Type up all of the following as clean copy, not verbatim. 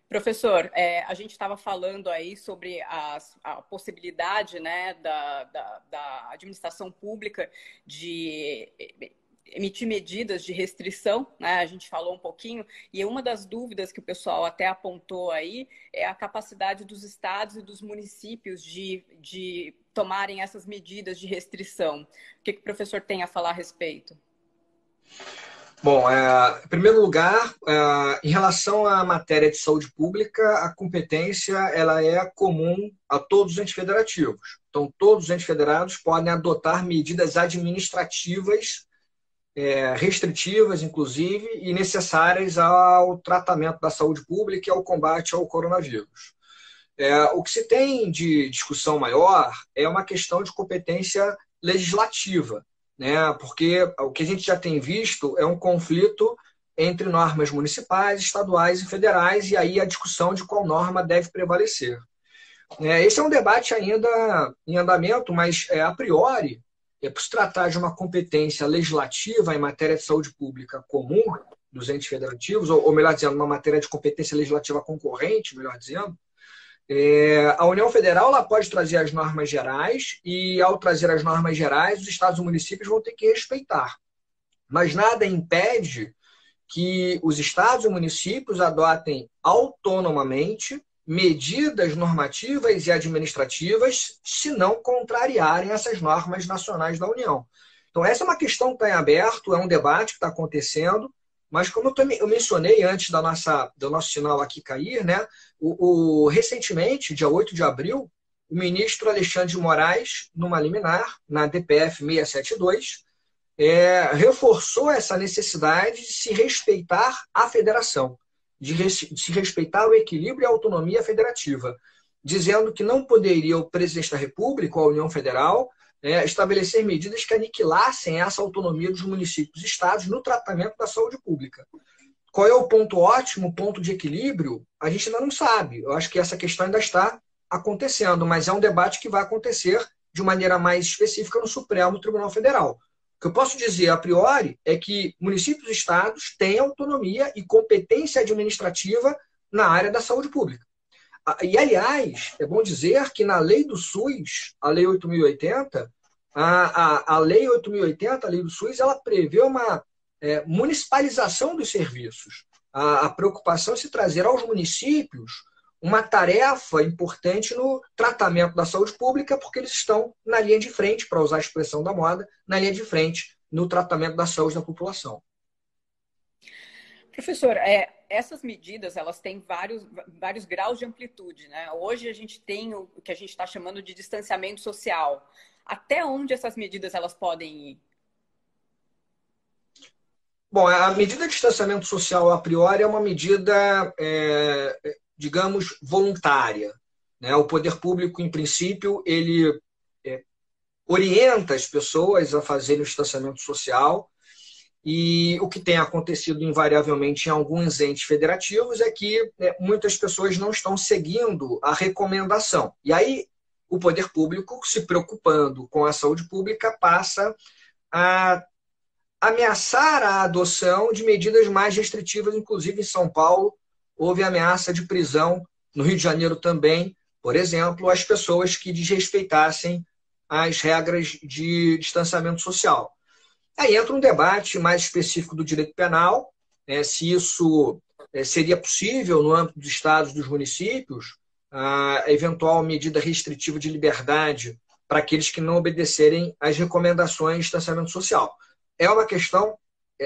Professor, a gente estava falando aí sobre a possibilidade, né, da administração pública de emitir medidas de restrição, né? A gente falou um pouquinho, e uma das dúvidas que o pessoal até apontou aí é a capacidade dos estados e dos municípios de tomarem essas medidas de restrição. O que o professor tem a falar a respeito? Bom, em primeiro lugar, em relação à matéria de saúde pública, a competência ela é comum a todos os entes federativos. Então, todos os entes federados podem adotar medidas administrativas, restritivas, inclusive, e necessárias ao tratamento da saúde pública e ao combate ao coronavírus. O que se tem de discussão maior é uma questão de competência legislativa, né? Porque o que a gente já tem visto é um conflito entre normas municipais, estaduais e federais, e aí a discussão de qual norma deve prevalecer. Esse é um debate ainda em andamento, mas a priori, por se tratar de uma competência legislativa em matéria de saúde pública comum dos entes federativos, ou melhor dizendo, uma matéria de competência legislativa concorrente, melhor dizendo, a União Federal ela pode trazer as normas gerais e, ao trazer as normas gerais, os estados e municípios vão ter que respeitar. Mas nada impede que os estados e municípios adotem autonomamente medidas normativas e administrativas se não contrariarem essas normas nacionais da União. Então, essa é uma questão que está em aberto, é um debate que está acontecendo, mas como eu mencionei antes do nosso sinal aqui cair, né, recentemente, dia 8 de abril, o ministro Alexandre de Moraes, numa liminar, na DPF 672, reforçou essa necessidade de se respeitar a federação, de se respeitar o equilíbrio e a autonomia federativa, dizendo que não poderia o presidente da República ou a União Federal estabelecer medidas que aniquilassem essa autonomia dos municípios e estados no tratamento da saúde pública. Qual é o ponto ótimo, o ponto de equilíbrio? A gente ainda não sabe. Eu acho que essa questão ainda está acontecendo, mas é um debate que vai acontecer de maneira mais específica no Supremo Tribunal Federal. O que eu posso dizer a priori é que municípios e estados têm autonomia e competência administrativa na área da saúde pública. E, aliás, é bom dizer que na lei do SUS, a Lei 8.080, a Lei 8.080, a lei do SUS, ela prevê uma municipalização dos serviços. A preocupação é se trazer aos municípios uma tarefa importante no tratamento da saúde pública, porque eles estão na linha de frente, para usar a expressão da moda, na linha de frente no tratamento da saúde da população. Professor, essas medidas elas têm vários graus de amplitude, né? Hoje a gente tem o que a gente está chamando de distanciamento social. Até onde essas medidas elas podem ir? Bom, a medida de distanciamento social, a priori, é uma medida, digamos, voluntária, né? O poder público, em princípio, ele orienta as pessoas a fazerem o distanciamento social. E o que tem acontecido invariavelmente em alguns entes federativos é que muitas pessoas não estão seguindo a recomendação. E aí o poder público, se preocupando com a saúde pública, passa a ameaçar a adoção de medidas mais restritivas. Inclusive em São Paulo houve ameaça de prisão, no Rio de Janeiro também, por exemplo, às pessoas que desrespeitassem as regras de distanciamento social. Aí entra um debate mais específico do direito penal, se isso seria possível no âmbito dos estados e dos municípios, a eventual medida restritiva de liberdade para aqueles que não obedecerem às recomendações de distanciamento social. É uma questão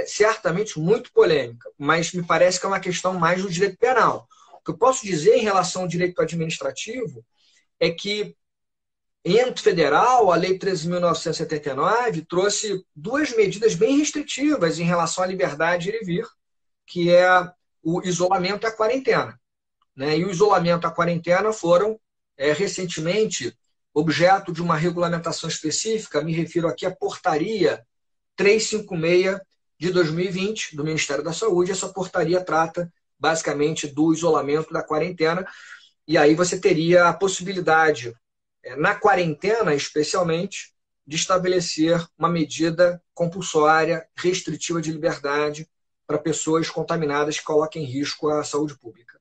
certamente muito polêmica, mas me parece que é uma questão mais do direito penal. O que eu posso dizer em relação ao direito administrativo é que em âmbito federal, a Lei 13.979 trouxe duas medidas bem restritivas em relação à liberdade de ir e vir, que é o isolamento e a quarentena. E o isolamento e a quarentena foram, recentemente, objeto de uma regulamentação específica. Me refiro aqui à Portaria 356 de 2020, do Ministério da Saúde. Essa portaria trata, basicamente, do isolamento e da quarentena. E aí você teria a possibilidade, na quarentena, especialmente, de estabelecer uma medida compulsória, restritiva de liberdade para pessoas contaminadas que coloquem em risco a saúde pública.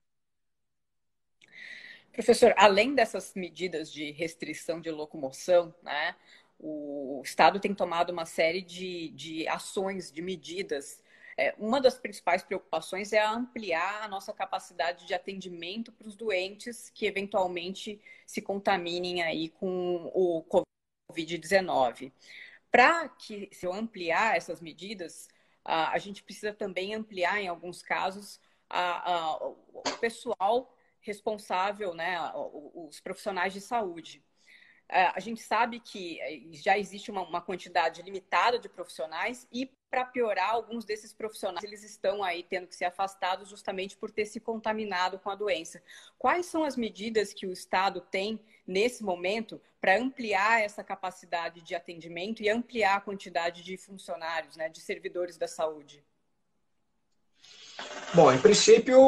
Professor, além dessas medidas de restrição de locomoção, né, o Estado tem tomado uma série de ações, de medidas. Uma das principais preocupações é ampliar a nossa capacidade de atendimento para os doentes que eventualmente se contaminem aí com o Covid-19. Para que se ampliar essas medidas, a gente precisa também ampliar, em alguns casos, o pessoal responsável, né, os profissionais de saúde. A gente sabe que já existe uma quantidade limitada de profissionais e, para piorar, alguns desses profissionais eles estão aí tendo que ser afastados justamente por ter se contaminado com a doença. Quais são as medidas que o Estado tem nesse momento para ampliar essa capacidade de atendimento e ampliar a quantidade de funcionários, né, de servidores da saúde? Bom, em princípio,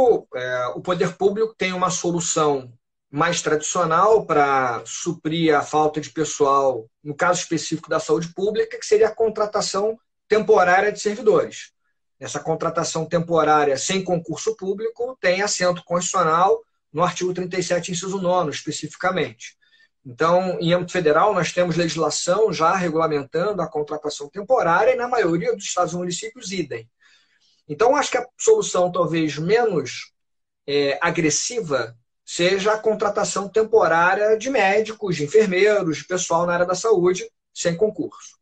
o poder público tem uma solução mais tradicional para suprir a falta de pessoal, no caso específico da saúde pública, que seria a contratação temporária de servidores. Essa contratação temporária sem concurso público tem assento constitucional no artigo 37, inciso 9, especificamente. Então, em âmbito federal, nós temos legislação já regulamentando a contratação temporária e, na maioria dos estados e municípios, idem. Então, acho que a solução talvez menos agressiva seja a contratação temporária de médicos, de enfermeiros, de pessoal na área da saúde, sem concurso.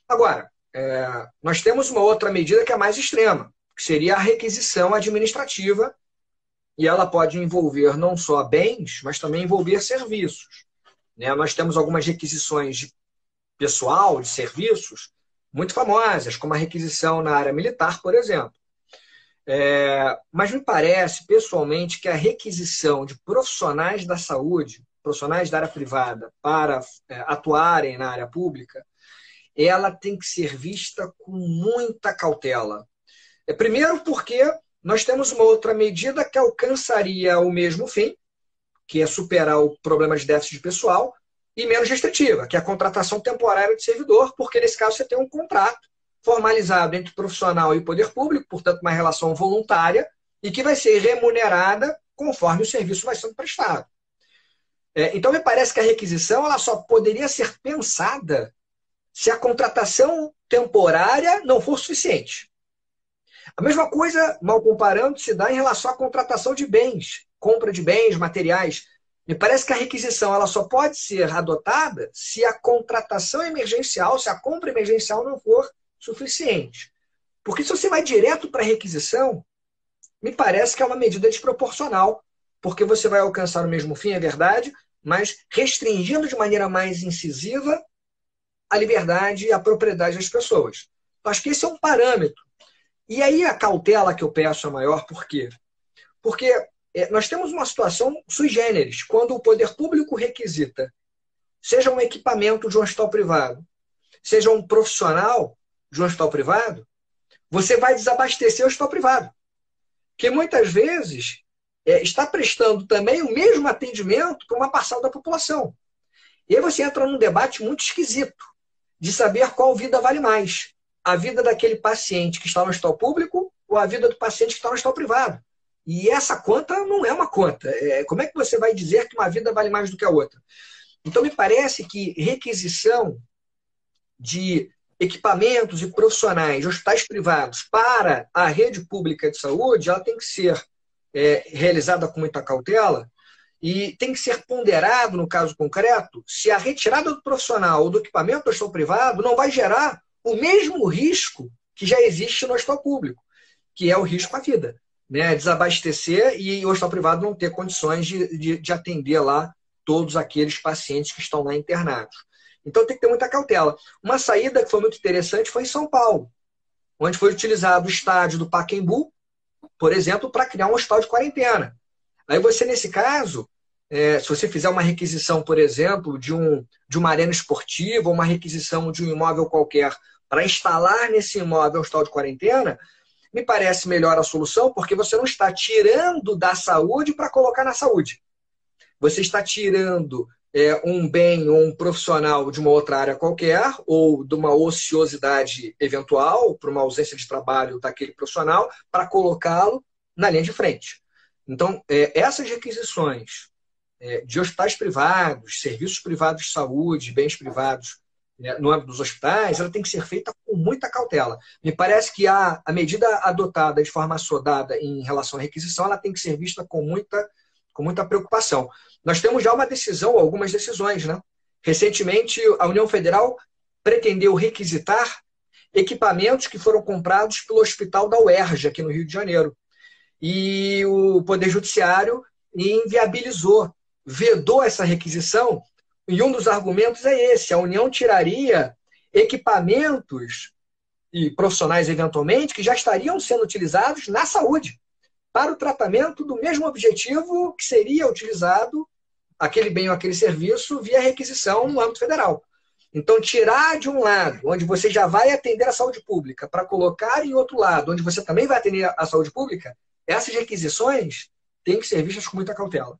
Agora, nós temos uma outra medida que é mais extrema, que seria a requisição administrativa, e ela pode envolver não só bens, mas também envolver serviços. Nós temos algumas requisições de pessoal, de serviços, muito famosas, como a requisição na área militar, por exemplo. Mas me parece, pessoalmente, que a requisição de profissionais da saúde, profissionais da área privada, para atuarem na área pública, ela tem que ser vista com muita cautela. Primeiro porque nós temos uma outra medida que alcançaria o mesmo fim, que é superar o problema de déficit de pessoal, e menos restritiva, que é a contratação temporária de servidor, porque nesse caso você tem um contrato formalizado entre o profissional e o poder público, portanto uma relação voluntária, e que vai ser remunerada conforme o serviço vai sendo prestado. Então me parece que a requisição ela só poderia ser pensada se a contratação temporária não for suficiente. A mesma coisa, mal comparando, se dá em relação à contratação de bens, compra de bens, materiais. Me parece que a requisição ela só pode ser adotada se a contratação emergencial, se a compra emergencial não for suficiente. Porque se você vai direto para a requisição, me parece que é uma medida desproporcional, porque você vai alcançar o mesmo fim, é verdade, mas restringindo de maneira mais incisiva a liberdade e a propriedade das pessoas. Acho que esse é um parâmetro. E aí a cautela que eu peço é maior, por quê? Porque nós temos uma situação sui generis, quando o poder público requisita, seja um equipamento de um hospital privado, seja um profissional de um hospital privado, você vai desabastecer o hospital privado. Que muitas vezes está prestando também o mesmo atendimento para uma parcela da população. E aí você entra num debate muito esquisito, de saber qual vida vale mais. A vida daquele paciente que está no hospital público ou a vida do paciente que está no hospital privado. E essa conta não é uma conta. Como é que você vai dizer que uma vida vale mais do que a outra? Então, me parece que requisição de equipamentos e profissionais de hospitais privados para a rede pública de saúde, ela tem que ser realizada com muita cautela e tem que ser ponderado, no caso concreto, se a retirada do profissional ou do equipamento do hospital privado não vai gerar o mesmo risco que já existe no hospital público, que é o risco à vida. Desabastecer e o hospital privado não ter condições de atender lá todos aqueles pacientes que estão lá internados. Então tem que ter muita cautela. Uma saída que foi muito interessante foi em São Paulo, onde foi utilizado o estádio do Pacaembu, por exemplo, para criar um hospital de quarentena. Aí você, nesse caso, se você fizer uma requisição, por exemplo, de uma arena esportiva, ou uma requisição de um imóvel qualquer para instalar nesse imóvel um hospital de quarentena, me parece melhor a solução, porque você não está tirando da saúde para colocar na saúde. Você está tirando um bem ou um profissional de uma outra área qualquer, ou de uma ociosidade eventual, para uma ausência de trabalho daquele profissional, para colocá-lo na linha de frente. Então, essas requisições de hospitais privados, serviços privados de saúde, bens privados, né, no âmbito dos hospitais, ela tem que ser feita com muita cautela. Me parece que a medida adotada de forma assodada em relação à requisição, ela tem que ser vista com muita preocupação. Nós temos já uma decisão, algumas decisões, né? Recentemente, a União Federal pretendeu requisitar equipamentos que foram comprados pelo Hospital da UERJ, aqui no Rio de Janeiro. E o Poder Judiciário inviabilizou, vedou essa requisição, e um dos argumentos é esse: a União tiraria equipamentos e profissionais, eventualmente, que já estariam sendo utilizados na saúde, para o tratamento do mesmo objetivo que seria utilizado aquele bem ou aquele serviço via requisição no âmbito federal. Então, tirar de um lado, onde você já vai atender a saúde pública, para colocar em outro lado, onde você também vai atender a saúde pública, essas requisições têm que ser vistas com muita cautela.